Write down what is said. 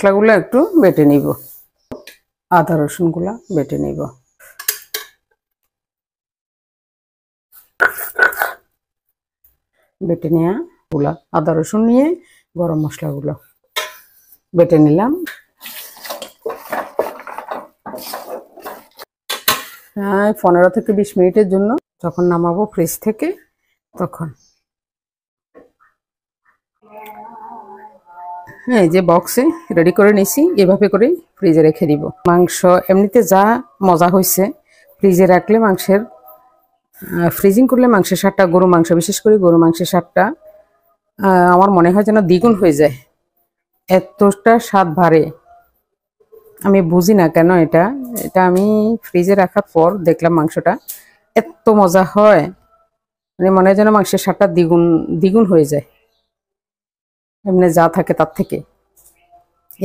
মশলাগুলো একটু বেটে নিব, আদা রসুনগুলা বেটে নিব। বেটে নেওয়া গুলা আদা রসুন নিয়ে গরম মশলাগুলো বেটে নিলাম। হ্যাঁ, 15 থেকে 20 মিনিটের জন্য, যখন নামাবো ফ্রিজ থেকে তখন। হ্যাঁ, যে বক্সে রেডি করে নিছি, এভাবে করে ফ্রিজে রেখে দিব। মাংস এমনিতে যা মজা হয়েছে, ফ্রিজে রাখলে মাংসের ফ্রিজিং করলে মাংসের স্বাদটা, গরু মাংস বিশেষ করে গরু মাংসের স্বাদটা আমার মনে হয় যেন দ্বিগুণ হয়ে যায়, এতটা স্বাদ বাড়ে। আমি বুঝি না কেন এটা এটা আমি ফ্রিজে রাখার পর দেখলাম মাংসটা এত মজা হয়, মানে মনে হয় যেন মাংসের স্বাদটা দ্বিগুণ দ্বিগুণ হয়ে যায় এমনি যা থাকে তার থেকে।